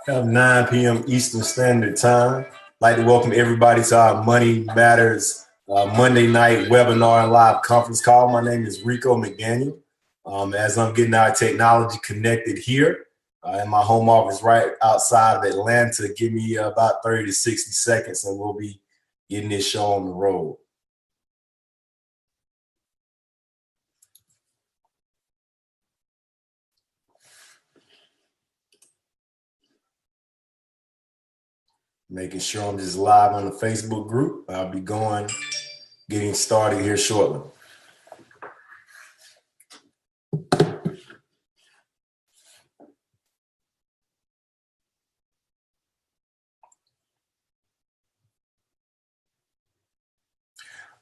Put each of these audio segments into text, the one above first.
Of 9 p.m. Eastern Standard Time. I'd like to welcome everybody to our Money Matters Monday night webinar and live conference call. My name is Rico McDaniel. As I'm getting our technology connected here in my home office right outside of Atlanta, give me about 30 to 60 seconds and we'll be getting this show on the road. Making sure I'm just live on the Facebook group. I'll be getting started here shortly.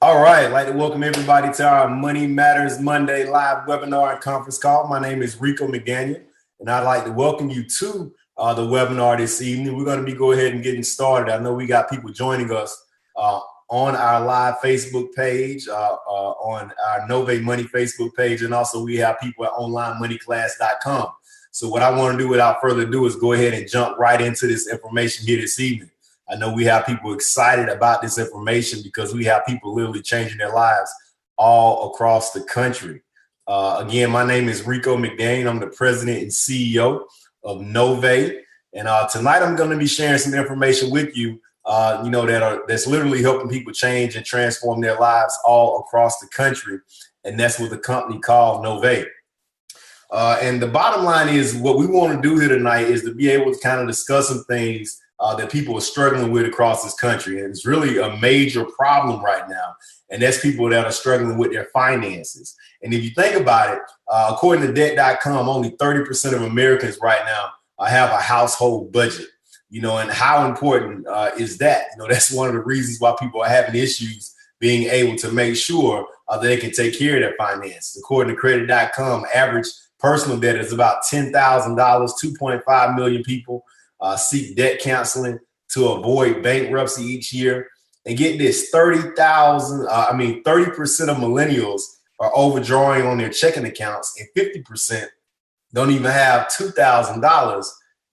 All right, I'd like to welcome everybody to our Money Matters Monday live webinar and conference call. My name is Rico McDaniel, and I'd like to welcome you to the webinar this evening. We're going to be go ahead and getting started. I know we got people joining us on our live Facebook page, on our Nove Money Facebook page, and also we have people at onlinemoneyclass.com. So what I want to do without further ado is go ahead and jump right into this information here this evening. I know we have people excited about this information because we have people literally changing their lives all across the country. Again, my name is Rico McDaniel. I'm the president and CEO of Nove. And tonight I'm going to be sharing some information with you, that's literally helping people change and transform their lives all across the country. And that's what the company called Nove. And the bottom line is what we want to do here tonight is to be able to kind of discuss some things that people are struggling with across this country. And it's really a major problem right now. And that's people that are struggling with their finances. And if you think about it, according to debt.com, only 30% of Americans right now have a household budget, and how important is that? That's one of the reasons why people are having issues being able to make sure that they can take care of their finances. According to credit.com, average personal debt is about $10,000, 2.5 million people seek debt counseling to avoid bankruptcy each year. And get this, 30% of millennials are overdrawing on their checking accounts, and 50% don't even have $2,000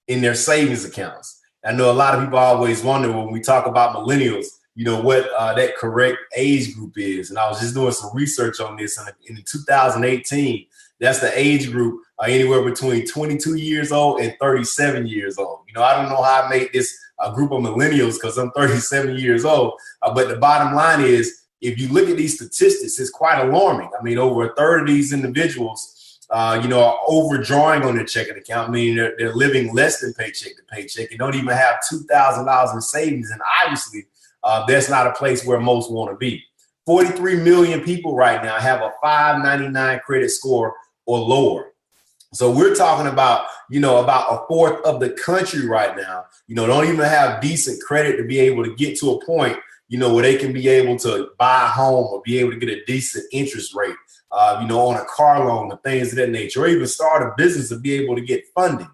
in their savings accounts. I know a lot of people always wonder when we talk about millennials, what that correct age group is. And I was just doing some research on this. And in 2018, that's the age group anywhere between 22 years old and 37 years old. I don't know how I made this a group of millennials because I'm 37 years old. But the bottom line is, if you look at these statistics, it's quite alarming. I mean, over a third of these individuals, are overdrawing on their checking account, meaning they're living less than paycheck to paycheck and don't even have $2,000 in savings. And obviously, that's not a place where most want to be. 43 million people right now have a 599 credit score or lower. So we're talking about, about a fourth of the country right now, don't even have decent credit to be able to get to a point, where they can be able to buy a home or be able to get a decent interest rate, on a car loan and things of that nature, or even start a business to be able to get funding.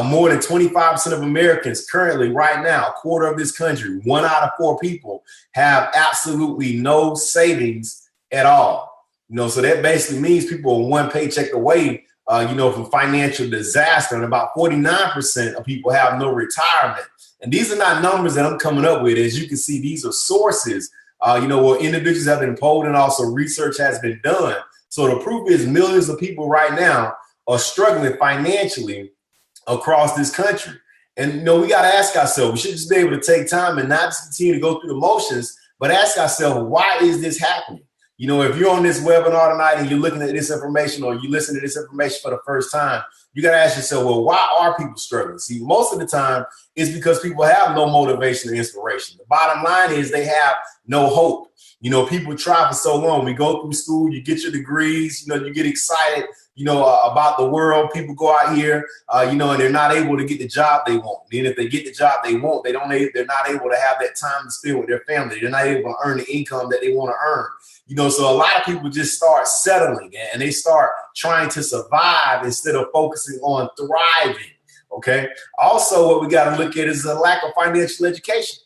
More than 25% of Americans currently right now, a quarter of this country, 1 out of 4 people have absolutely no savings at all. So that basically means people are one paycheck away, from financial disaster, and about 49% of people have no retirement. And these are not numbers that I'm coming up with. As you can see, these are sources, where individuals have been polled and also research has been done. So the proof is millions of people right now are struggling financially across this country. And, we got to ask ourselves, we should just be able to take time and not just continue to go through the motions, but ask ourselves, why is this happening? If you're on this webinar tonight and you're looking at this information or you listen to this information for the first time, you got to ask yourself, well, why are people struggling? See, most of the time it's because people have no motivation or inspiration. The bottom line is they have no hope. People try for so long. We go through school, you get your degrees, you get excited, about the world. People go out here, and they're not able to get the job they want. Then if they get the job they want, they're not able to have that time to spend with their family. They're not able to earn the income that they want to earn. So a lot of people just start settling and they start trying to survive instead of focusing on thriving. Okay. Also, what we got to look at is a lack of financial education.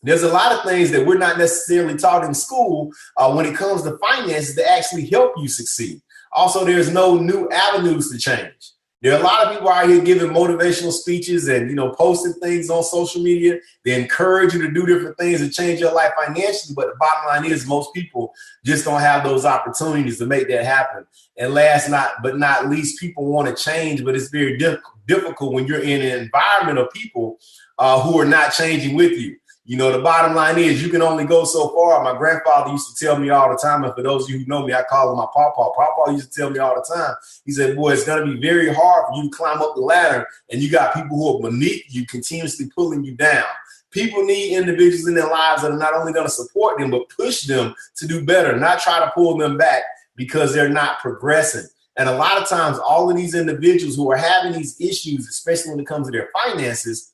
There's a lot of things that we're not necessarily taught in school when it comes to finances to actually help you succeed. Also, there's no new avenues to change. There are a lot of people out here giving motivational speeches and, posting things on social media. They encourage you to do different things to change your life financially. But the bottom line is most people just don't have those opportunities to make that happen. And last but not least, people want to change, but it's very difficult when you're in an environment of people who are not changing with you. The bottom line is you can only go so far. My grandfather used to tell me all the time, and for those of you who know me, I call him my pawpaw. Pawpaw used to tell me all the time. He said, boy, it's going to be very hard for you to climb up the ladder, and you got people who are beneath you continuously pulling you down. People need individuals in their lives that are not only going to support them, but push them to do better, not try to pull them back because they're not progressing. And a lot of times, all of these individuals who are having these issues, especially when it comes to their finances,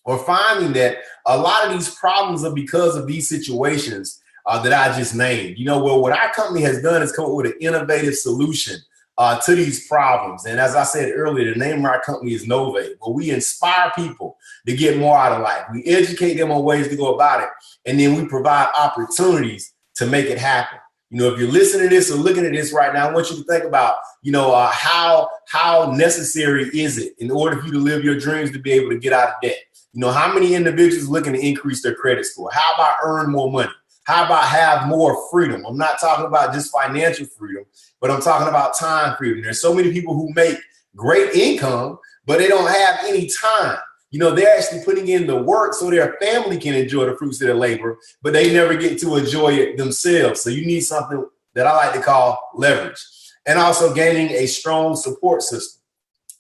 or finding that a lot of these problems are because of these situations that I just named. What our company has done is come up with an innovative solution to these problems. And as I said earlier, the name of our company is Novate, where we inspire people to get more out of life. We educate them on ways to go about it, and then we provide opportunities to make it happen. If you're listening to this or looking at this right now, I want you to think about, how necessary is it in order for you to live your dreams to be able to get out of debt? How many individuals looking to increase their credit score? How about earn more money? How about have more freedom? I'm not talking about just financial freedom, but I'm talking about time freedom. There's so many people who make great income, but they don't have any time. They're actually putting in the work so their family can enjoy the fruits of their labor, but they never get to enjoy it themselves. So you need something that I like to call leverage, and also gaining a strong support system.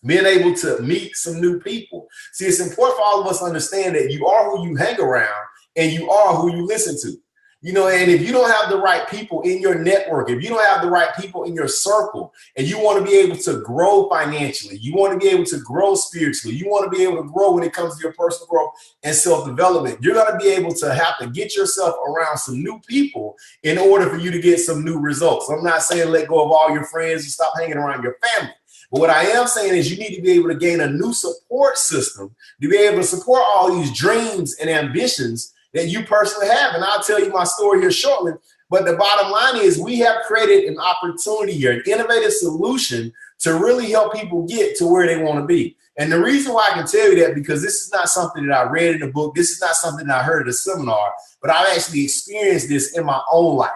Being able to meet some new people. See, it's important for all of us to understand that you are who you hang around and you are who you listen to. And if you don't have the right people in your network, if you don't have the right people in your circle, and you want to be able to grow financially, you want to be able to grow spiritually, you want to be able to grow when it comes to your personal growth and self-development, you're going to be able to have to get yourself around some new people in order for you to get some new results. I'm not saying let go of all your friends and stop hanging around your family. But what I am saying is you need to be able to gain a new support system to be able to support all these dreams and ambitions that you personally have. And I'll tell you my story here shortly. But the bottom line is we have created an opportunity here, an innovative solution to really help people get to where they want to be. And the reason why I can tell you that, because this is not something that I read in a book. This is not something that I heard at a seminar, but I've actually experienced this in my own life.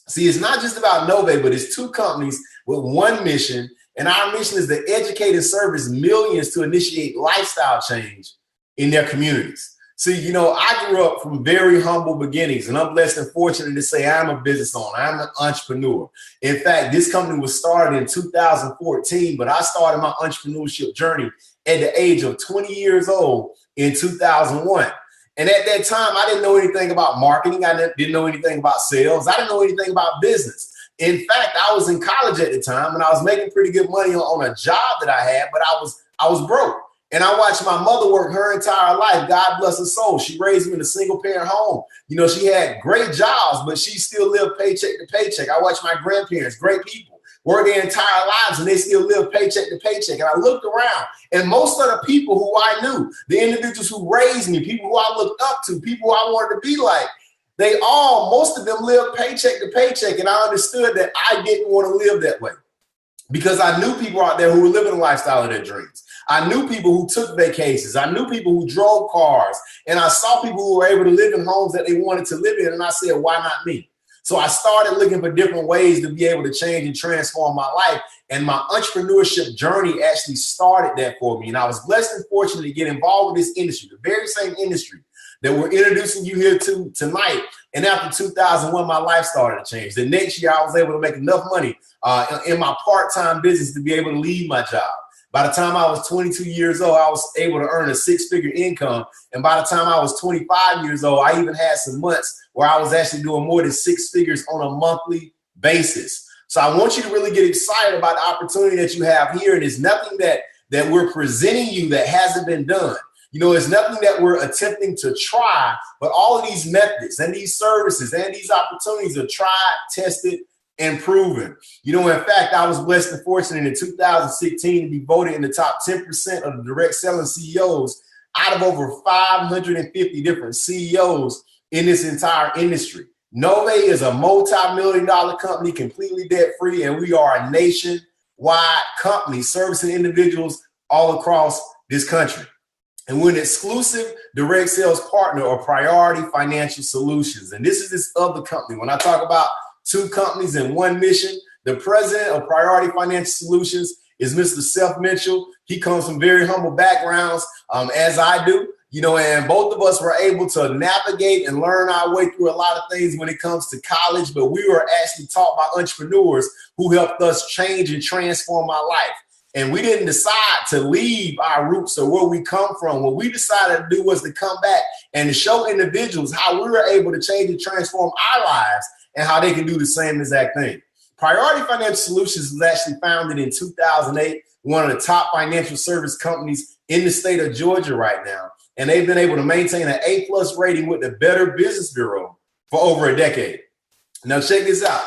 See, it's not just about Nove, but it's two companies with one mission. And our mission is to educate and service millions to initiate lifestyle change in their communities. See, I grew up from very humble beginnings, and I'm blessed and fortunate to say I'm a business owner. I'm an entrepreneur. In fact, this company was started in 2014, but I started my entrepreneurship journey at the age of 20 years old in 2001. And at that time, I didn't know anything about marketing. I didn't know anything about sales. I didn't know anything about business. In fact, I was in college at the time, and I was making pretty good money on a job that I had, but I was broke. And I watched my mother work her entire life. God bless her soul. She raised me in a single parent home. She had great jobs, but she still lived paycheck to paycheck. I watched my grandparents, great people, work their entire lives, and they still live paycheck to paycheck. And I looked around, and most of the people who I knew, the individuals who raised me, people who I looked up to, people who I wanted to be like, most of them lived paycheck to paycheck. And I understood that I didn't want to live that way, because I knew people out there who were living a lifestyle of their dreams. I knew people who took vacations. I knew people who drove cars, and I saw people who were able to live in homes that they wanted to live in. And I said, why not me? So I started looking for different ways to be able to change and transform my life. And my entrepreneurship journey actually started that for me. And I was blessed and fortunate to get involved with this industry, the very same industry that we're introducing you here to tonight. And after 2001, my life started to change. The next year, I was able to make enough money in my part-time business to be able to leave my job. By the time I was 22 years old, I was able to earn a six-figure income. And by the time I was 25 years old, I even had some months where I was actually doing more than six figures on a monthly basis. So I want you to really get excited about the opportunity that you have here. And it's nothing that we're presenting you that hasn't been done. It's nothing that we're attempting to try, but all of these methods and these services and these opportunities are tried, tested, and proven. In fact, I was blessed and fortunate in 2016 to be voted in the top 10% of the direct selling CEOs out of over 550 different CEOs in this entire industry. Nove is a multi-million-dollar company, completely debt-free, and we are a nationwide company servicing individuals all across this country. And we're an exclusive direct sales partner of Priority Financial Solutions. And this is this other company. When I talk about two companies and one mission, the president of Priority Financial Solutions is Mr. Seth Mitchell. He comes from very humble backgrounds, as I do. And both of us were able to navigate and learn our way through a lot of things when it comes to college, but we were actually taught by entrepreneurs who helped us change and transform our life. And we didn't decide to leave our roots or where we come from. What we decided to do was to come back and to show individuals how we were able to change and transform our lives and how they can do the same exact thing. Priority Financial Solutions was actually founded in 2008, one of the top financial service companies in the state of Georgia right now. And they've been able to maintain an A+ rating with the Better Business Bureau for over a decade. Now check this out.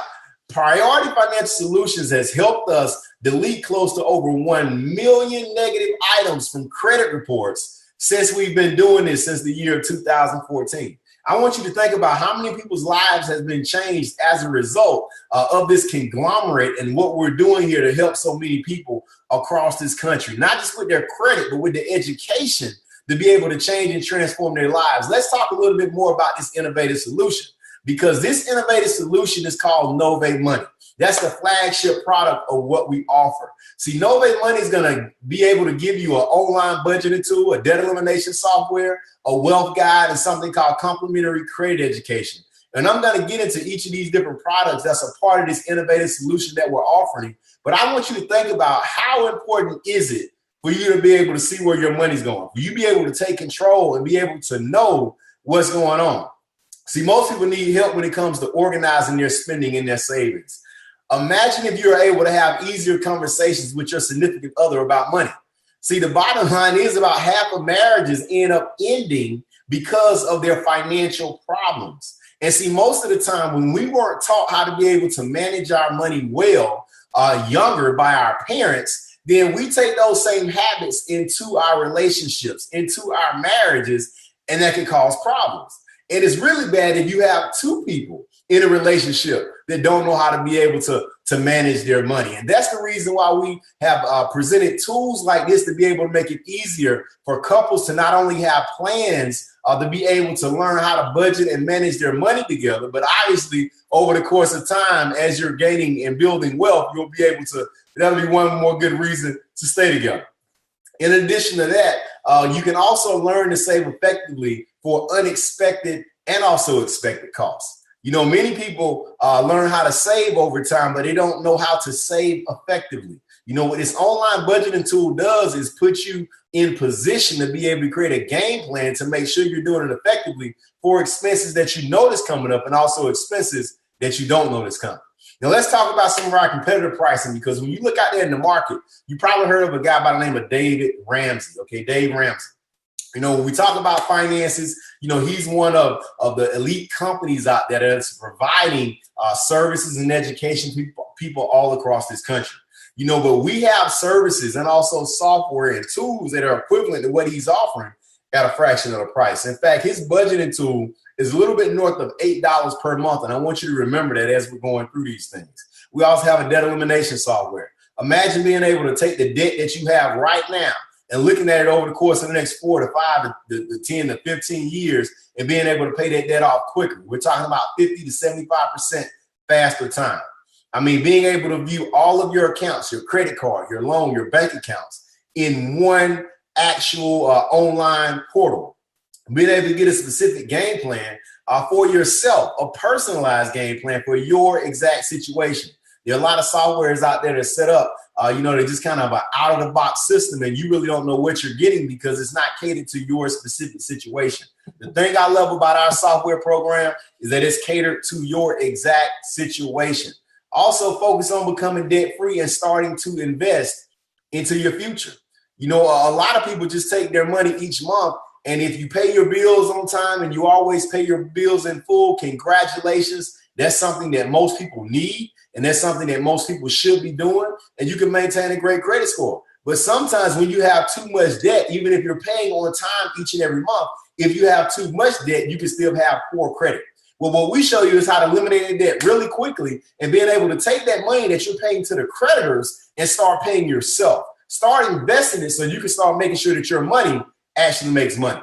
Priority Financial Solutions has helped us delete close to over 1 million negative items from credit reports since we've been doing this since the year 2014. I want you to think about how many people's lives has been changed as a result of this conglomerate and what we're doing here to help so many people across this country, not just with their credit, but with the education to be able to change and transform their lives. Let's talk a little bit more about this innovative solution, because this innovative solution is called Nove Money. That's the flagship product of what we offer. See, Nove Money is going to be able to give you an online budgeting tool, a debt elimination software, a wealth guide, and something called complimentary credit education. And I'm going to get into each of these different products that's a part of this innovative solution that we're offering. But I want you to think about how important is it for you to be able to see where your money's going, for you to be able to take control and be able to know what's going on. See, most people need help when it comes to organizing their spending and their savings. Imagine if you're able to have easier conversations with your significant other about money. See, the bottom line is about half of marriages end up ending because of their financial problems. And see, most of the time when we weren't taught how to be able to manage our money well, younger by our parents, then we take those same habits into our relationships, into our marriages, and that can cause problems. And it's really bad if you have two people in a relationship that don't know how to be able to manage their money. And that's the reason why we have presented tools like this to be able to make it easier for couples to not only have plans to be able to learn how to budget and manage their money together, but obviously over the course of time, as you're gaining and building wealth, you'll be able to, that'll be one more good reason to stay together. In addition to that, you can also learn to save effectively for unexpected and also expected costs. Many people learn how to save over time, but they don't know how to save effectively. What this online budgeting tool does is put you in position to be able to create a game plan to make sure you're doing it effectively for expenses that you notice coming up and also expenses that you don't notice coming. Now, let's talk about some of our competitive pricing, because when you look out there in the market, you probably heard of a guy by the name of David Ramsey. Okay, Dave Ramsey. When we talk about finances, he's one of the elite companies out there that's providing services and education people all across this country. But we have services and also software and tools that are equivalent to what he's offering at a fraction of the price. In fact, his budgeting tool is a little bit north of $8 per month. And I want you to remember that as we're going through these things. We also have a debt elimination software. Imagine being able to take the debt that you have right now and looking at it over the course of the next 4 to 5 to 10 to 15 years and being able to pay that debt off quicker. We're talking about 50 to 75% faster time. Being able to view all of your accounts, your credit card, your loan, your bank accounts in one actual online portal. Being able to get a specific game plan for yourself, a personalized game plan for your exact situation. There are a lot of softwares out there that set up, they're just kind of an out-of-the-box system, and you really don't know what you're getting because it's not catered to your specific situation. The thing I love about our software program is that it's catered to your exact situation. Also focus on becoming debt-free and starting to invest into your future. A lot of people just take their money each month, and if you pay your bills on time and you always pay your bills in full, congratulations. That's something that most people need, and that's something that most people should be doing, and you can maintain a great credit score. But sometimes when you have too much debt, even if you're paying on time each and every month, if you have too much debt, you can still have poor credit. Well, what we show you is how to eliminate that debt really quickly and being able to take that money that you're paying to the creditors and start paying yourself. Start investing it so you can start making sure that your money actually makes money.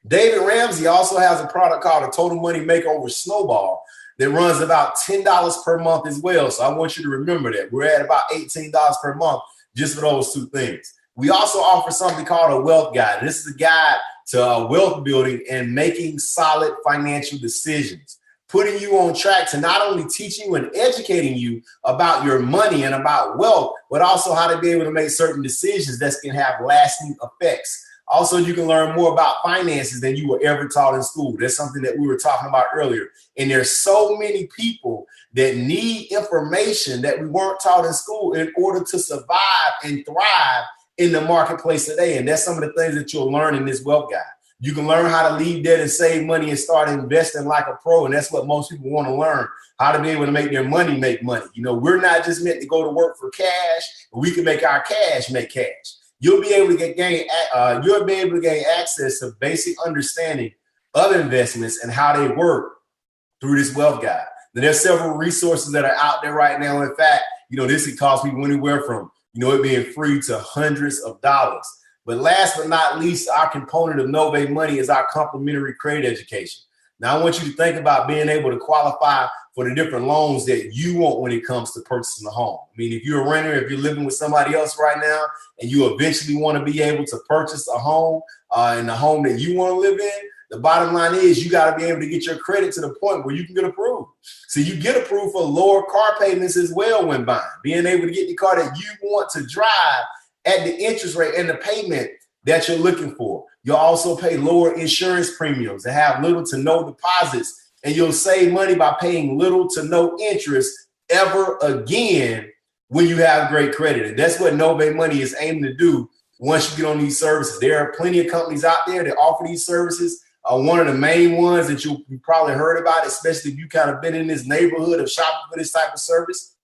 David Ramsey also has a product called a Total Money Makeover Snowball that runs about $10 per month as well. So I want you to remember that. We're at about $18 per month just for those two things. We also offer something called a wealth guide. This is a guide to wealth building and making solid financial decisions, putting you on track to not only teaching you and educating you about your money and about wealth, but also how to be able to make certain decisions that can have lasting effects. Also, you can learn more about finances than you were ever taught in school. That's something that we were talking about earlier. And there's so many people that need information that we weren't taught in school in order to survive and thrive in the marketplace today. And that's some of the things that you'll learn in this wealth guide. You can learn how to leave debt and save money and start investing like a pro. And that's what most people want to learn, how to be able to make their money make money. You know, we're not just meant to go to work for cash, but we can make our cash make cash. You'll be able to gain access to basic understanding of investments and how they work through this wealth guide. Now, there's several resources that are out there right now. In fact, you know, this could cost people anywhere from, you know, it being free to hundreds of dollars. But last but not least, our component of Nove Money is our complimentary credit education. Now, I want you to think about being able to qualify for the different loans that you want when it comes to purchasing a home. I mean, if you're a renter, if you're living with somebody else right now, and you eventually want to be able to purchase a home in the home that you want to live in, the bottom line is you got to be able to get your credit to the point where you can get approved. So you get approved for lower car payments as well when buying, being able to get the car that you want to drive at the interest rate and the payment that you're looking for. You'll also pay lower insurance premiums that have little to no deposits, and you'll save money by paying little to no interest ever again when you have great credit. And that's what Nove Money is aiming to do once you get on these services. There are plenty of companies out there that offer these services. One of the main ones that you probably heard about, especially if you kind of been in this neighborhood of shopping for this type of service,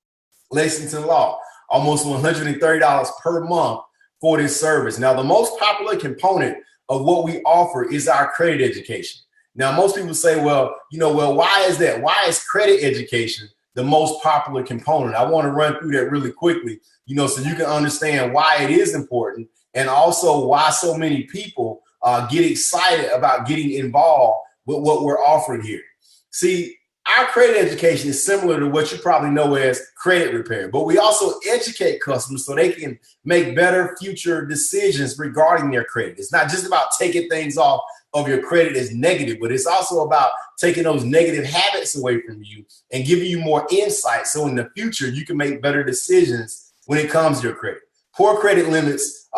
Lexington Law, almost $130 per month for this service. Now, the most popular component of what we offer is our credit education. Now, most people say, well, why is that? Why is credit education the most popular component? I want to run through that really quickly, so you can understand why it is important and also why so many people get excited about getting involved with what we're offering here. See, our credit education is similar to what you probably know as credit repair, but we also educate customers so they can make better future decisions regarding their credit. It's not just about taking things off of your credit as negative, but it's also about taking those negative habits away from you and giving you more insight so in the future you can make better decisions when it comes to your credit. Poor credit limits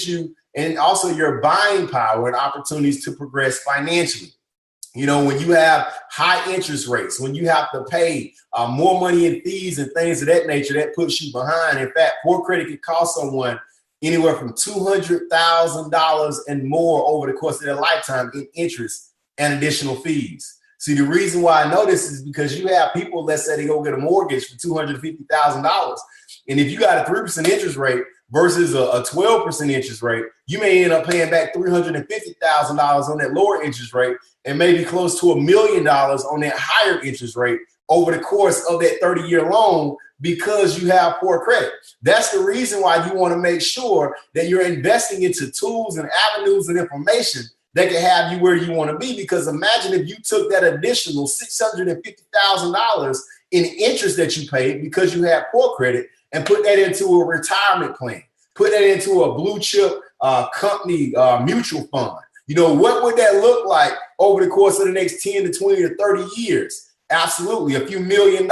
you and also your buying power and opportunities to progress financially. When you have high interest rates, when you have to pay more money in fees and things of that nature, that puts you behind. In fact, poor credit can cost someone anywhere from $200,000 and more over the course of their lifetime in interest and additional fees. See, the reason why I know this is because you have people, let's say they go get a mortgage for $250,000. And if you got a 3% interest rate versus a 12% interest rate, you may end up paying back $350,000 on that lower interest rate and maybe close to $1 million on that higher interest rate over the course of that 30-year loan because you have poor credit. That's the reason why you want to make sure that you're investing into tools and avenues and information that can have you where you want to be. Because imagine if you took that additional $650,000 in interest that you paid because you had poor credit and put that into a retirement plan, put that into a blue chip company mutual fund. What would that look like over the course of the next 10 to 20 to 30 years? Absolutely. A few $1 million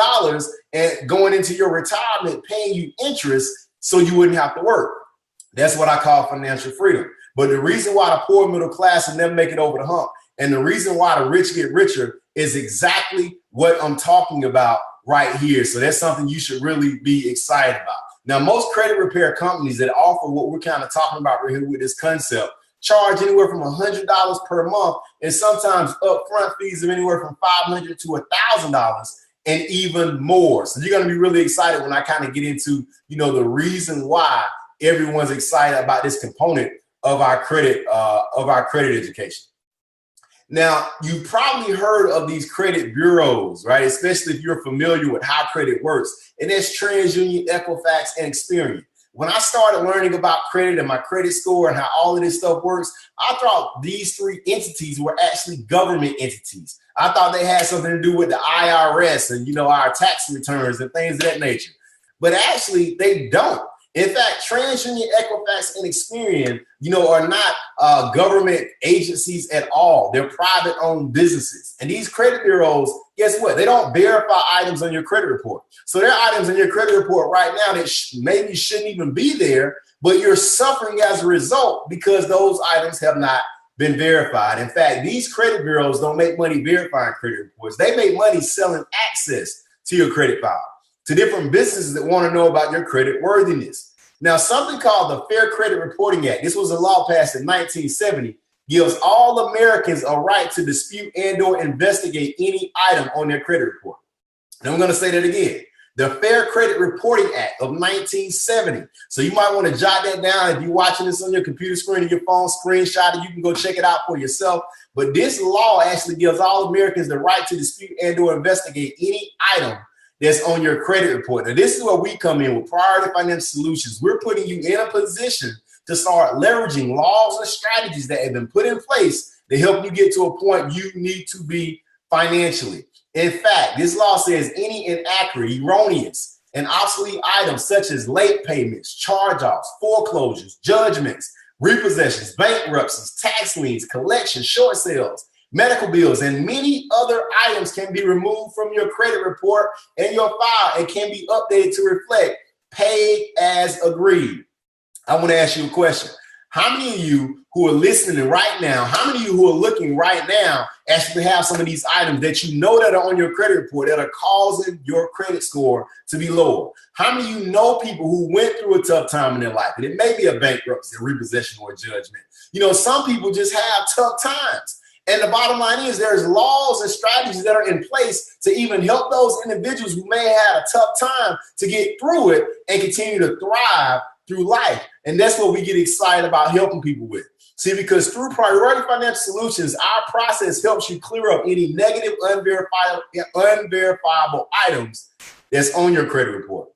and going into your retirement, paying you interest so you wouldn't have to work. That's what I call financial freedom. But the reason why the poor middle class will never make it over the hump, and the reason why the rich get richer is exactly what I'm talking about right here. So that's something you should really be excited about. Now, most credit repair companies that offer what we're kind of talking about right here with this concept charge anywhere from $100 per month and sometimes upfront fees of anywhere from $500 to $1,000 and even more. So you're going to be really excited when I kind of get into, the reason why everyone's excited about this component of our credit education. Now, you probably heard of these credit bureaus, right? Especially if you're familiar with how credit works. And that's TransUnion, Equifax, and Experian. When I started learning about credit and my credit score and how all of this stuff works, I thought these three entities were actually government entities. I thought they had something to do with the IRS and, our tax returns and things of that nature. But actually, they don't. In fact, TransUnion, Equifax, and Experian, are not government agencies at all. They're private-owned businesses. And these credit bureaus, guess what? They don't verify items on your credit report. So there are items on your credit report right now that maybe shouldn't even be there, but you're suffering as a result because those items have not been verified. In fact, these credit bureaus don't make money verifying credit reports. They make money selling access to your credit file to different businesses that want to know about your credit worthiness. Now, something called the Fair Credit Reporting Act, this was a law passed in 1970, gives all Americans a right to dispute and or investigate any item on their credit report. And I'm going to say that again. The Fair Credit Reporting Act of 1970. So you might want to jot that down. If you're watching this on your computer screen or your phone, screenshot it. You can go check it out for yourself. But this law actually gives all Americans the right to dispute and or investigate any item that's on your credit report. Now, this is where we come in with Priority Financial Solutions. We're putting you in a position to start leveraging laws and strategies that have been put in place to help you get to a point you need to be financially. In fact, this law says any inaccurate, erroneous, and obsolete items such as late payments, charge-offs, foreclosures, judgments, repossessions, bankruptcies, tax liens, collections, short sales, medical bills, and many other items can be removed from your credit report and your file and can be updated to reflect paid as agreed. I want to ask you a question. How many of you who are listening right now, how many of you who are looking right now actually have some of these items that that are on your credit report that are causing your credit score to be lower? How many of you know people who went through a tough time in their life? And it may be a bankruptcy, a repossession, or a judgment. Some people just have tough times. And the bottom line is there's laws and strategies that are in place to even help those individuals who may have had a tough time to get through it and continue to thrive through life. And that's what we get excited about helping people with. See, because through Priority Financial Solutions, our process helps you clear up any negative, unverifiable items that's on your credit report.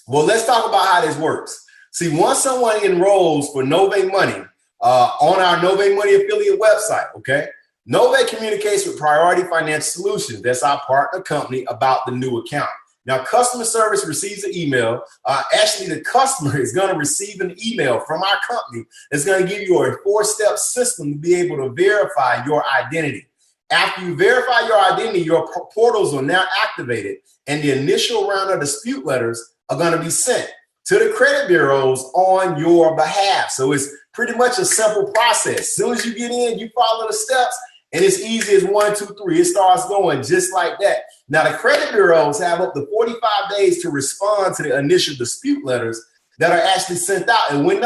Well, let's talk about how this works. See, once someone enrolls for Nove Money on our Nove Money affiliate website, okay, Nove communicates with Priority Financial Solutions. That's our partner company about the new account. Now, customer service receives an email. Actually, the customer is going to receive an email from our company that's going to give you a 4-step system to be able to verify your identity. After you verify your identity, your portals are now activated, and the initial round of dispute letters are going to be sent to the credit bureaus on your behalf. So it's pretty much a simple process. As soon as you get in, you follow the steps, and it's easy as 1, 2, 3. It starts going just like that. Now, the credit bureaus have up to 45 days to respond to the initial dispute letters that are actually sent out. And when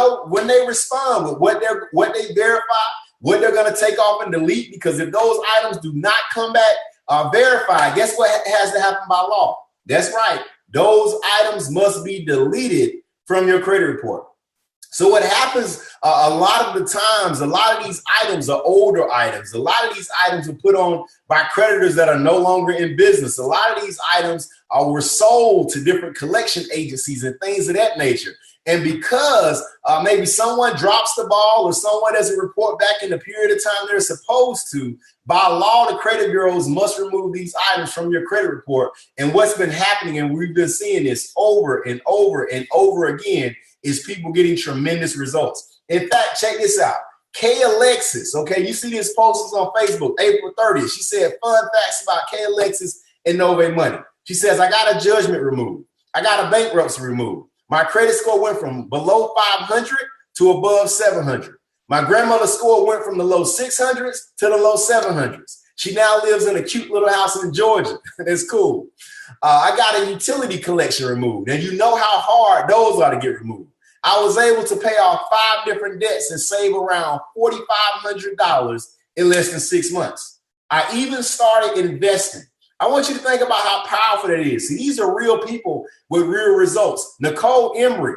they respond with what they verify, what they're going to take off and delete, because if those items do not come back verified, guess what has to happen by law? That's right. Those items must be deleted from your credit report. So what happens a lot of the times, a lot of these items are older items. A lot of these items are put on by creditors that are no longer in business. A lot of these items were sold to different collection agencies and things of that nature. And because maybe someone drops the ball or someone doesn't report back in the period of time they're supposed to, by law, the credit bureaus must remove these items from your credit report. And what's been happening, and we've been seeing this over and over and over again, is people getting tremendous results. In fact, check this out. Kay Alexis, okay, you see this post on Facebook, April 30th. She said fun facts about Kay Alexis and Nove Money. She says, I got a judgment removed. I got a bankruptcy removed. My credit score went from below 500 to above 700. My grandmother's score went from the low 600s to the low 700s. She now lives in a cute little house in Georgia. That's cool. I got a utility collection removed. And you know how hard those are to get removed. I was able to pay off 5 different debts and save around $4,500 in less than 6 months. I even started investing. I want you to think about how powerful that is. See, these are real people with real results. Nicole Emery,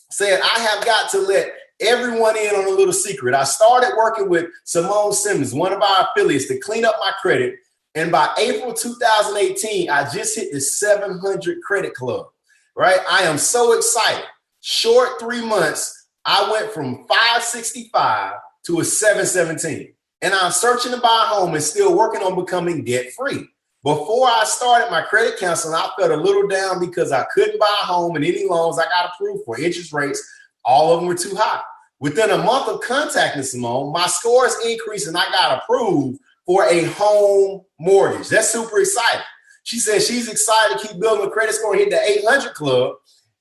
said, I have got to let everyone in on a little secret. I started working with Simone Simmons, one of our affiliates, to clean up my credit. And by April 2018, I just hit the 700 credit club, right? I am so excited. Short 3 months, I went from 565 to a 717. And I'm searching to buy a home and still working on becoming debt free. Before I started my credit counseling, I felt a little down because I couldn't buy a home, and any loans I got approved for, interest rates, all of them were too high. Within a month of contacting Simone, my scores increased and I got approved for a home mortgage. That's super exciting. She said she's excited to keep building a credit score and hit the 800 club,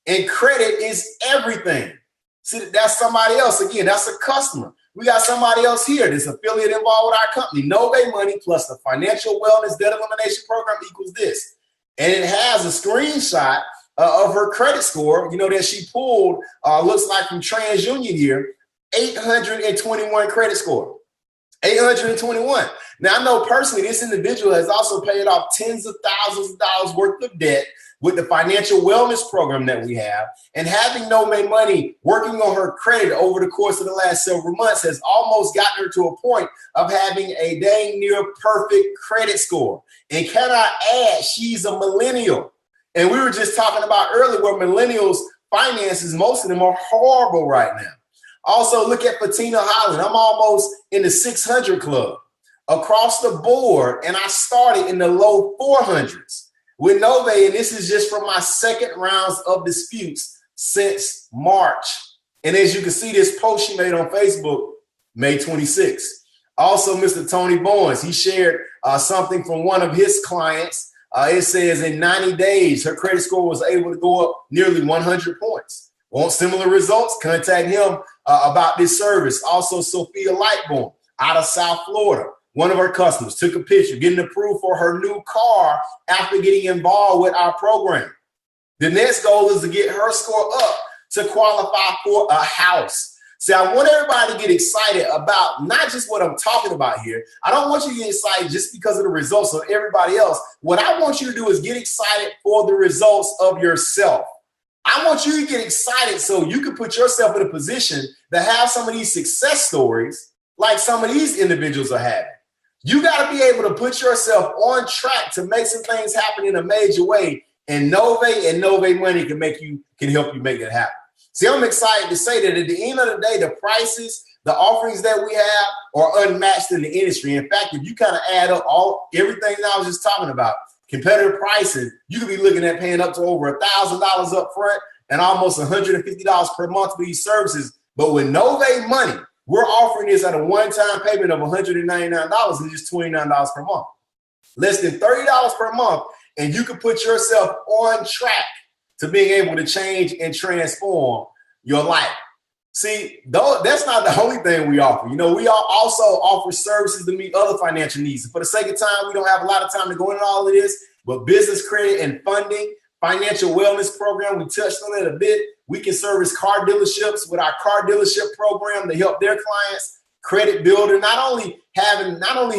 and credit is everything. See, that's somebody else. Again, that's a customer. We got somebody else here, this affiliate involved with our company. Nove Money plus the Financial Wellness Debt Elimination Program equals this. And it has a screenshot of her credit score, that she pulled, looks like from TransUnion here, 821 credit score. 821. Now, I know personally this individual has also paid off tens of thousands of dollars worth of debt with the financial wellness program that we have. And having Nove Money working on her credit over the course of the last several months has almost gotten her to a point of having a dang near perfect credit score. And can I add, she's a millennial. And we were just talking about earlier where millennials' finances, most of them are horrible right now. Also, look at Fatina Holland. I'm almost in the 600 club across the board, and I started in the low 400s with Nove, and this is just from my second rounds of disputes since March. And as you can see, this post she made on Facebook, May 26th. Also, Mr. Tony Bowens, he shared something from one of his clients. It says in 90 days, her credit score was able to go up nearly 100 points. Want similar results? Contact him about this service. Also, Sophia Lightborn out of South Florida. One of our customers took a picture, getting approved for her new car after getting involved with our program. The next goal is to get her score up to qualify for a house. See, I want everybody to get excited about not just what I'm talking about here. I don't want you to get excited just because of the results of everybody else. What I want you to do is get excited for the results of yourself. I want you to get excited so you can put yourself in a position to have some of these success stories like some of these individuals are having. You got to be able to put yourself on track to make some things happen in a major way. And Nove Money can help you make it happen. See, I'm excited to say that at the end of the day, the prices, the offerings that we have are unmatched in the industry. In fact, if you kind of add up everything that I was just talking about, competitive pricing, you could be looking at paying up to over $1,000 up front and almost $150 per month for these services. But with Nove Money, we're offering this at a one-time payment of $199 and just $29 per month. Less than $30 per month, and you can put yourself on track to being able to change and transform your life. See, though that's not the only thing we offer. We also offer services to meet other financial needs. And for the sake of time, we don't have a lot of time to go into all of this, but business credit and funding, financial wellness program, we touched on it a bit. We can service car dealerships with our car dealership program to help their clients, credit builder, not only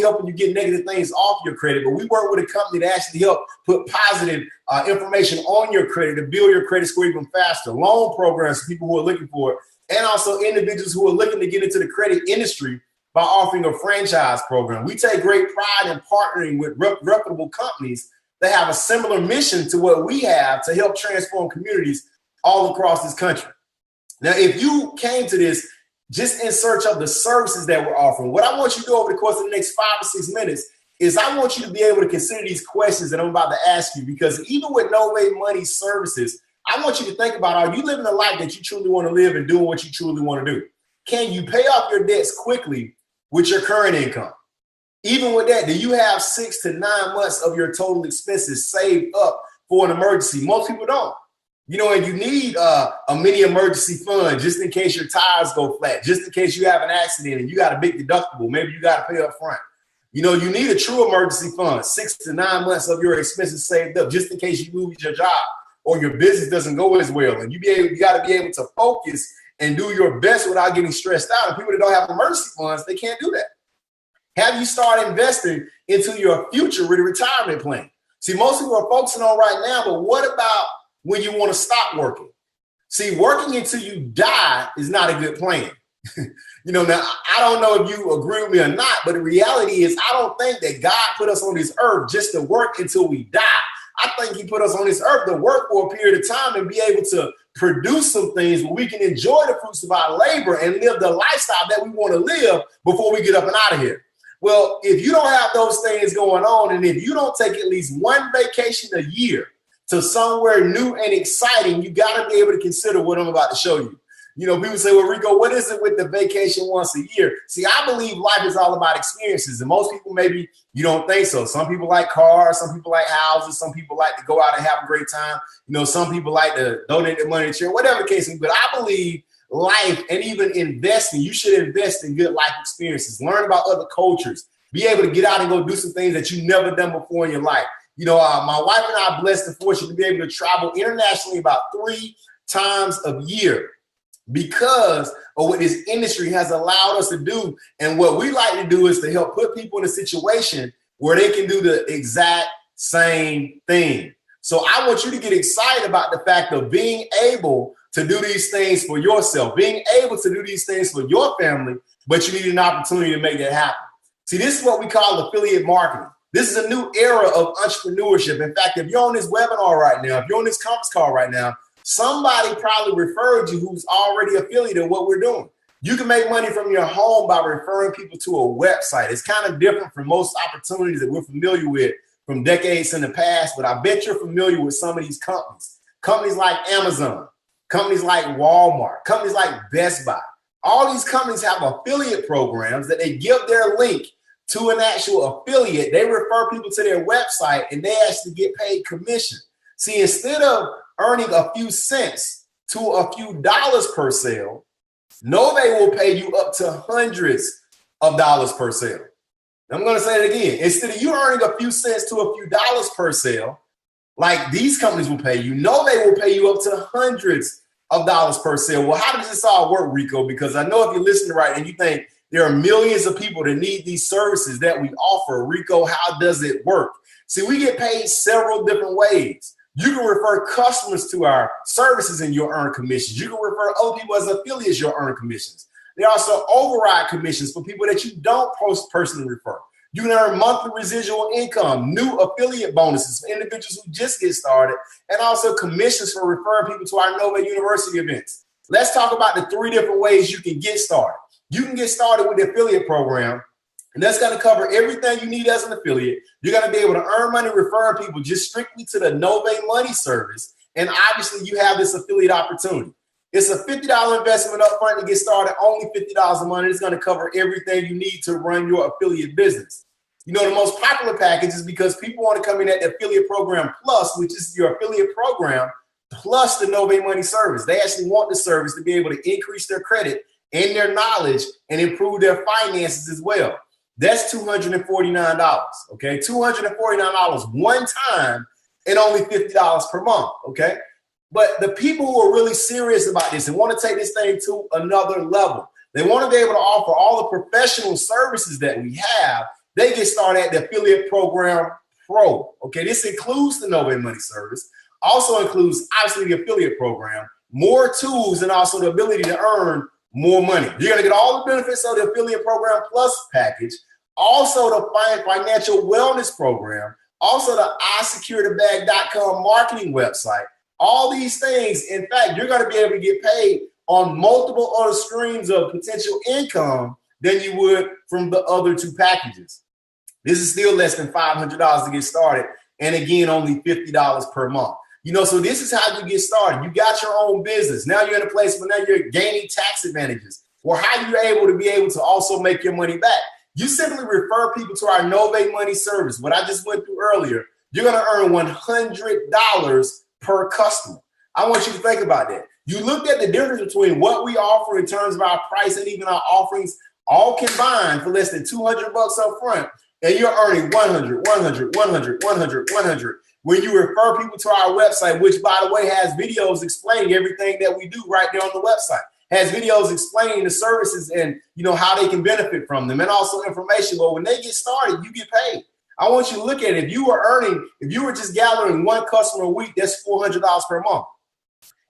helping you get negative things off your credit, but we work with a company to actually help put positive information on your credit to build your credit score even faster. Loan programs for people who are looking for it, and also individuals who are looking to get into the credit industry by offering a franchise program. We take great pride in partnering with reputable companies that have a similar mission to what we have to help transform communities all across this country. Now, if you came to this just in search of the services that we're offering, what I want you to do over the course of the next 5 or 6 minutes is I want you to be able to consider these questions that I'm about to ask you, because even with Nove Money services, I want you to think about, are you living a life that you truly want to live and doing what you truly want to do? Can you pay off your debts quickly with your current income? Even with that, do you have 6 to 9 months of your total expenses saved up for an emergency? Most people don't. And you need a mini emergency fund just in case your tires go flat, just in case you have an accident and you got a big deductible. Maybe you got to pay up front. You need a true emergency fund, 6 to 9 months of your expenses saved up, just in case you lose your job or your business doesn't go as well. And you got to be able to focus and do your best without getting stressed out. And people that don't have emergency funds, they can't do that. Have you started investing into your future with a retirement plan? See, most people are focusing on right now, but what about when you want to stop working? See, working until you die is not a good plan. Now I don't know if you agree with me or not, but the reality is I don't think that God put us on this earth just to work until we die. I think he put us on this earth to work for a period of time and be able to produce some things where we can enjoy the fruits of our labor and live the lifestyle that we want to live before we get up and out of here. Well, if you don't have those things going on, and if you don't take at least one vacation a year to somewhere new and exciting, you got to be able to consider what I'm about to show you. People say, well, Rico, what is it with the vacation once a year? See, I believe life is all about experiences. And most people, maybe you don't think so. Some people like cars. Some people like houses. Some people like to go out and have a great time. Some people like to donate their money to charity, whatever the case is. But I believe life and even investing, you should invest in good life experiences. Learn about other cultures. Be able to get out and go do some things that you've never done before in your life. My wife and I are blessed and fortunate to be able to travel internationally about 3 times a year, because of what this industry has allowed us to do. And what we like to do is to help put people in a situation where they can do the exact same thing. So I want you to get excited about the fact of being able to do these things for yourself, being able to do these things for your family, but you need an opportunity to make that happen. See, this is what we call affiliate marketing. This is a new era of entrepreneurship. In fact, if you're on this webinar right now, if you're on this conference call right now, somebody probably referred you who's already affiliated with what we're doing. You can make money from your home by referring people to a website. It's kind of different from most opportunities that we're familiar with from decades in the past, but I bet you're familiar with some of these companies. Companies like Amazon, companies like Walmart, companies like Best Buy. All these companies have affiliate programs that they give their link to an actual affiliate. They refer people to their website and they actually get paid commission. See, instead of earning a few cents to a few dollars per sale, they will pay you up to hundreds of dollars per sale. I'm going to say it again. Instead of you earning a few cents to a few dollars per sale, like these companies will pay you, they will pay you up to hundreds of dollars per sale. Well, how does this all work, Rico? Because I know if you're listening right and you think there are millions of people that need these services that we offer, Rico, how does it work? See, we get paid several different ways. You can refer customers to our services and you'll earn commissions. You can refer other people as affiliates, you'll earn commissions. There are also override commissions for people that you don't personally refer. You can earn monthly residual income, new affiliate bonuses for individuals who just get started, and also commissions for referring people to our Nova University events. Let's talk about the 3 different ways you can get started. You can get started with the affiliate program, and that's going to cover everything you need as an affiliate. You're going to be able to earn money referring people just strictly to the Nova Money service. And obviously, you have this affiliate opportunity. It's a $50 investment up front to get started, only $50 a month. It's going to cover everything you need to run your affiliate business. The most popular package is because people want to come in at the affiliate program plus, which is your affiliate program, plus the Nova Money service. They actually want the service to be able to increase their credit and their knowledge and improve their finances as well. That's $249, okay? $249 one time and only $50 per month, okay? But the people who are really serious about this and want to take this thing to another level, they want to be able to offer all the professional services that we have. They get started at the Affiliate Program Pro, okay? This includes the Nova Money service, also includes, obviously, the Affiliate Program, more tools, and also the ability to earn more money. You're going to get all the benefits of the Affiliate Program Plus package, also the Financial Wellness Program, also the iSecurityBag.com marketing website. All these things, in fact, you're going to be able to get paid on multiple other streams of potential income than you would from the other 2 packages. This is still less than $500 to get started. And again, only $50 per month. So this is how you get started. You got your own business. Now you're in a place where now you're gaining tax advantages. Or how you're able to also make your money back. You simply refer people to our Nova Money service. What I just went through earlier, you're going to earn $100 per customer. I want you to think about that. You looked at the difference between what we offer in terms of our price and even our offerings, all combined for less than $200 up front, and you're earning 100, 100, 100, 100, 100. When you refer people to our website, which, by the way, has videos explaining everything that we do right there on the website, has videos explaining the services and, how they can benefit from them, and also information. Well, when they get started, you get paid. I want you to look at it. If you were just gathering 1 customer a week, that's $400 per month.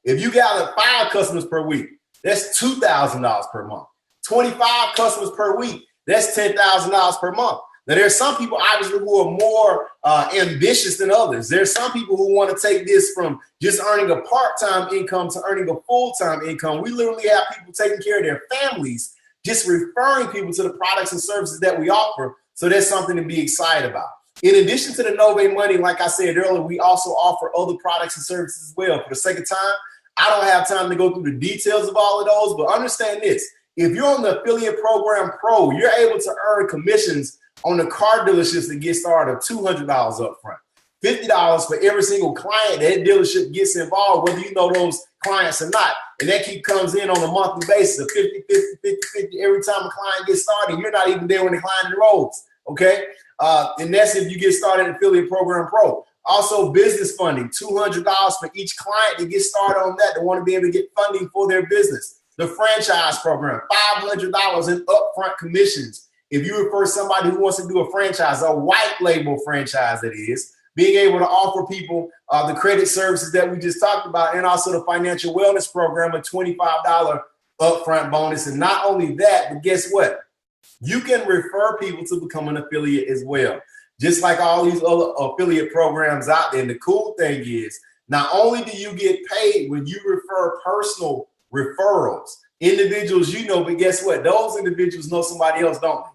If you gather 5 customers per week, that's $2,000 per month. 25 customers per week, that's $10,000 per month. Now, there's some people obviously who are more ambitious than others. There's some people who want to take this from just earning a part-time income to earning a full-time income. We literally have people taking care of their families, just referring people to the products and services that we offer. So that's something to be excited about. In addition to the Nove Money, like I said earlier, we also offer other products and services as well. For the sake of time, I don't have time to go through the details of all of those, but understand this. If you're on the Affiliate Program Pro, you're able to earn commissions on the car dealerships that get started of $200 up front, $50 for every single client that dealership gets involved, whether you know those clients or not. And that comes in on a monthly basis of 50, 50, 50, 50 every time a client gets started. You're not even there when the client enrolls, okay? And that's if you get started in Affiliate Program Pro. Also, business funding, $200 for each client to get started on that. They want to be able to get funding for their business. The franchise program, $500 in upfront commissions. If you refer somebody who wants to do a franchise, a white label franchise that is, being able to offer people the credit services that we just talked about, and also the financial wellness program, a $25 upfront bonus. And not only that, but guess what? You can refer people to become an affiliate as well, just like all these other affiliate programs out there. And the cool thing is, not only do you get paid when you refer personal referrals, individuals you know, but guess what? Those individuals know somebody else, don't they?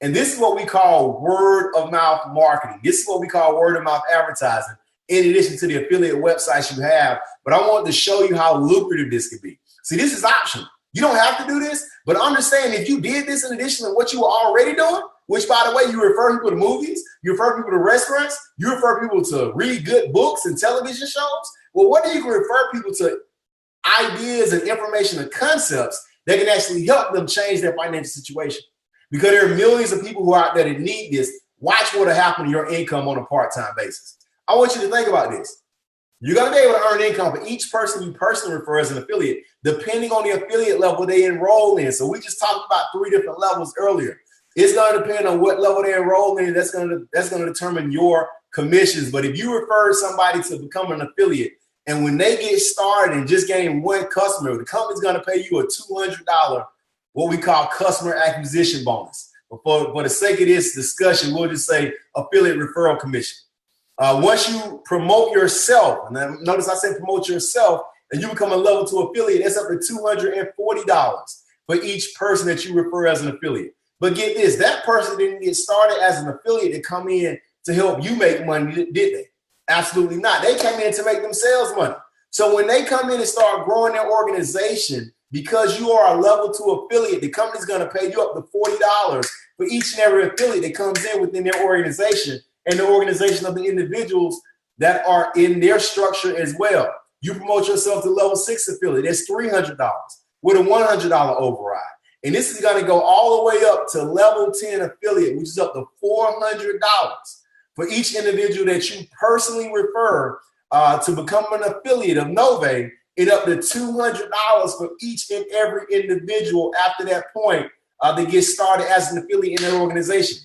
And this is what we call word of mouth marketing. This is what we call word of mouth advertising, in addition to the affiliate websites you have. But I want to show you how lucrative this could be. See, this is optional. You don't have to do this, but understand if you did this in addition to what you were already doing, which, by the way, you refer people to movies, you refer people to restaurants, you refer people to read good books and television shows. Well, what do you refer people to? Ideas and information and concepts that can actually help them change their financial situation. Because there are millions of people who are out there that need this. Watch what will happen to your income on a part-time basis. I want you to think about this. You're going to be able to earn income for each person you personally refer as an affiliate, depending on the affiliate level they enroll in. So we just talked about 3 different levels earlier. It's going to depend on what level they enroll in. That's going to determine your commissions. But if you refer somebody to become an affiliate, and when they get started and just gain 1 customer, the company's going to pay you a $200, what we call customer acquisition bonus. But for the sake of this discussion, we'll just say affiliate referral commission. Once you promote yourself, and then notice I said promote yourself, and you become a level 2 affiliate, that's up to $240 for each person that you refer as an affiliate. But get this, that person didn't get started as an affiliate to come in to help you make money, did they? Absolutely not. They came in to make themselves money. So when they come in and start growing their organization, because you are a level 2 affiliate, the company's going to pay you up to $40 for each and every affiliate that comes in within their organization and the organization of the individuals that are in their structure as well. You promote yourself to level 6 affiliate, that's $300 with a $100 override. And this is going to go all the way up to level 10 affiliate, which is up to $400 for each individual that you personally refer to become an affiliate of Nove, and up to $200 for each and every individual after that point that gets started as an affiliate in their organization.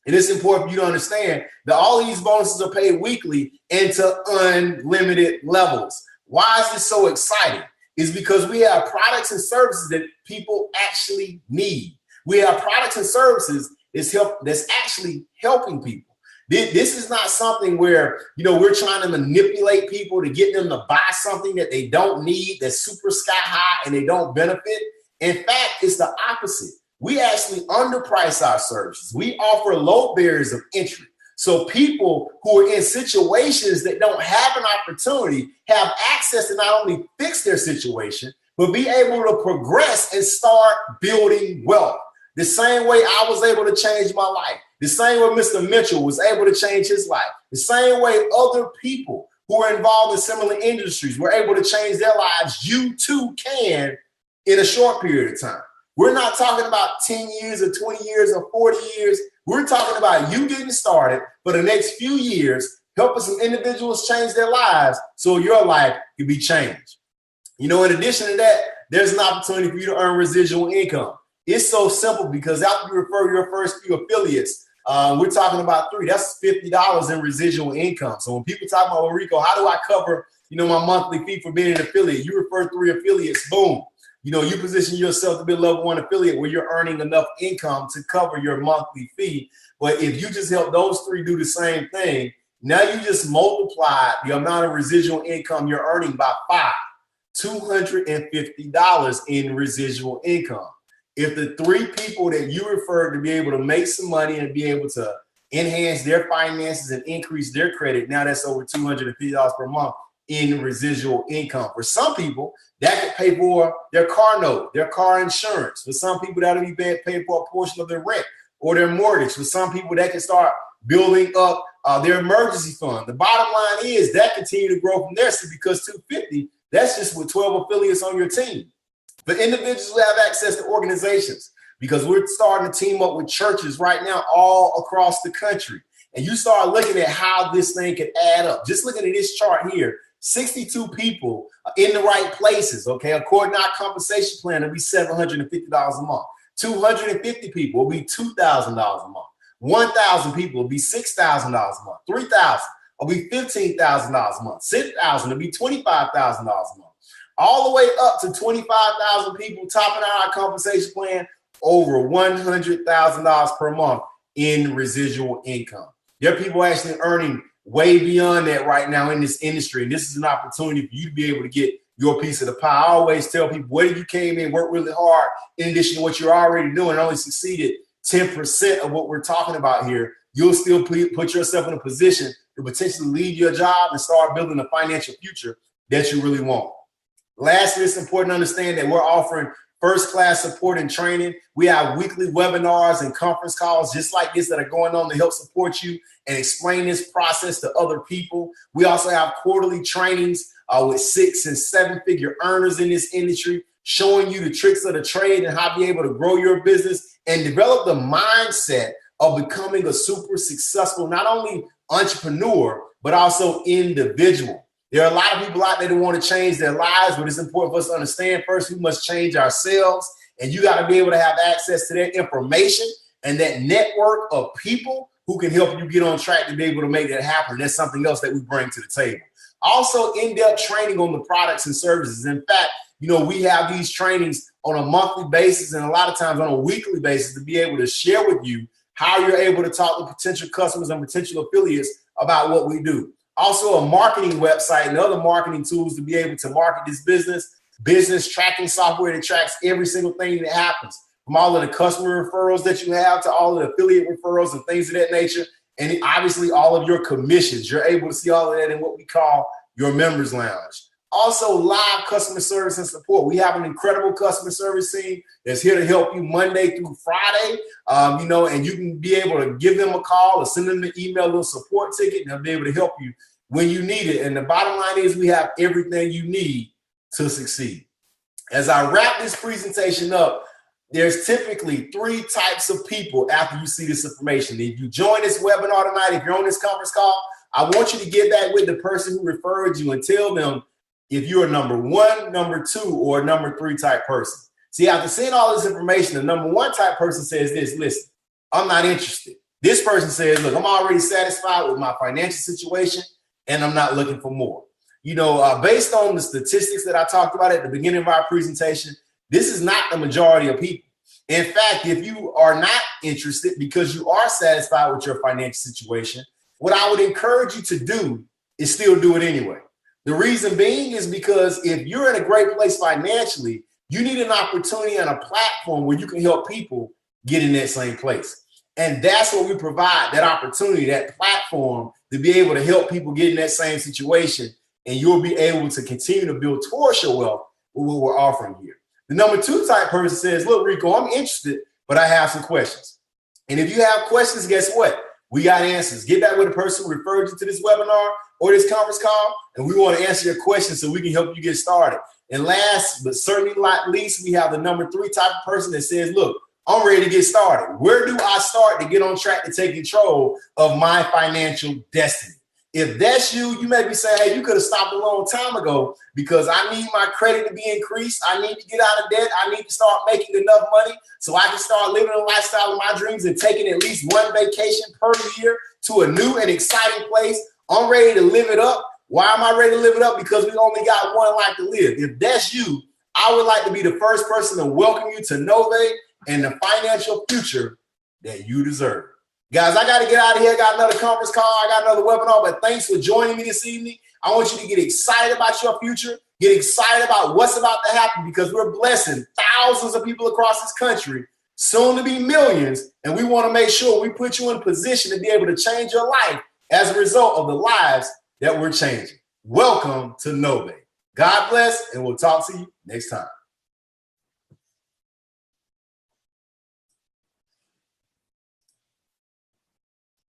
And it's important for you to understand that all these bonuses are paid weekly and to unlimited levels. Why is this so exciting? It's because we have products and services that people actually need. We have products and services that's actually helping people. This is not something where, we're trying to manipulate people to get them to buy something that they don't need, that's super sky high and they don't benefit. In fact, it's the opposite. We actually underprice our services. We offer low barriers of entry. So people who are in situations that don't have an opportunity have access to not only fix their situation, but be able to progress and start building wealth. The same way I was able to change my life. The same way Mr. Mitchell was able to change his life. The same way other people who are involved in similar industries were able to change their lives. You too can in a short period of time. We're not talking about 10 years or 20 years or 40 years. We're talking about you getting started for the next few years, helping some individuals change their lives so your life can be changed. In addition to that, there's an opportunity for you to earn residual income. It's so simple because after you refer your first few affiliates, we're talking about 3. That's $50 in residual income. So when people talk about, well, Rico, how do I cover my monthly fee for being an affiliate. You refer 3 affiliates, boom. You position yourself to be a level 1 affiliate where you're earning enough income to cover your monthly fee. But if you just help those 3 do the same thing, now you just multiply the amount of residual income you're earning by 5, $250 in residual income. If the 3 people that you referred to be able to make some money and be able to enhance their finances and increase their credit, now that's over $250 per month in residual income. For some people, that could pay for their car note, their car insurance. For some people, that'll be paid for a portion of their rent or their mortgage. For some people, that can start building up their emergency fund. The bottom line is that continue to grow from there. So because 250, that's just with 12 affiliates on your team. For individuals who have access to organizations, because we're starting to team up with churches right now all across the country. And you start looking at how this thing can add up. Just looking at this chart here, 62 people in the right places, okay? According to our compensation plan, it'll be $750 a month. 250 people will be $2,000 a month. 1,000 people will be $6,000 a month. 3,000 will be $15,000 a month. 6,000 will be $25,000 a month. All the way up to 25,000 people topping out our compensation plan, over $100,000 per month in residual income. There are people actually earning way beyond that right now in this industry. And this is an opportunity for you to be able to get your piece of the pie. I always tell people, whether you came in, worked really hard, in addition to what you're already doing, and only succeeded 10% of what we're talking about here, you'll still put yourself in a position to potentially leave your job and start building a financial future that you really want. Lastly, it's important to understand that we're offering first-class support and training. We have weekly webinars and conference calls just like this that are going on to help support you and explain this process to other people. We also have quarterly trainings with 6- and 7-figure earners in this industry, showing you the tricks of the trade and how to be able to grow your business and develop the mindset of becoming a super successful, not only entrepreneur, but also individual. There are a lot of people out there that want to change their lives, but it's important for us to understand first, we must change ourselves, and you got to be able to have access to that information and that network of people who can help you get on track to be able to make that happen. That's something else that we bring to the table. Also, in-depth training on the products and services. In fact, we have these trainings on a monthly basis and a lot of times on a weekly basis to be able to share with you how you're able to talk to potential customers and potential affiliates about what we do. Also, a marketing website and other marketing tools to be able to market this business tracking software that tracks every single thing that happens, from all of the customer referrals that you have to all of the affiliate referrals and things of that nature. And obviously all of your commissions. You're able to see all of that in what we call your members lounge. Also, live customer service and support. We have an incredible customer service team that's here to help you Monday through Friday, and you can be able to give them a call or send them an email, a little support ticket, and they'll be able to help you when you need it. And the bottom line is we have everything you need to succeed. As I wrap this presentation up, there's typically 3 types of people after you see this information. If you join this webinar tonight, if you're on this conference call, I want you to get back with the person who referred you and tell them if you're a number 1, number 2, or number 3 type person. See, after seeing all this information, the number 1 type person says this: listen, I'm not interested. This person says, look, I'm already satisfied with my financial situation and I'm not looking for more. Based on the statistics that I talked about at the beginning of our presentation, this is not the majority of people. In fact, if you are not interested because you are satisfied with your financial situation, what I would encourage you to do is still do it anyway. The reason being is because if you're in a great place financially, you need an opportunity and a platform where you can help people get in that same place. And that's what we provide, that opportunity, that platform to be able to help people get in that same situation. And you'll be able to continue to build towards your wealth with what we're offering here. The number 2 type person says, look, Rico, I'm interested, but I have some questions. And if you have questions, guess what? We got answers. Get back with the person who referred you to this webinar or this conference call, and we want to answer your questions so we can help you get started. And last, but certainly not least, we have the number 3 type of person that says, look, I'm ready to get started. Where do I start to get on track to take control of my financial destiny? If that's you, you may be saying, hey, you could have stopped a long time ago because I need my credit to be increased. I need to get out of debt. I need to start making enough money so I can start living the lifestyle of my dreams and taking at least 1 vacation per year to a new and exciting place. I'm ready to live it up. Why am I ready to live it up? Because we only got one life to live. If that's you, I would like to be the first person to welcome you to Nove and the financial future that you deserve. Guys, I got to get out of here. I got another conference call. I got another webinar, but thanks for joining me this evening. I want you to get excited about your future. Get excited about what's about to happen because we're blessing thousands of people across this country, soon to be millions, and we want to make sure we put you in position to be able to change your life as a result of the lives that we're changing. Welcome to Nove. God bless, and we'll talk to you next time.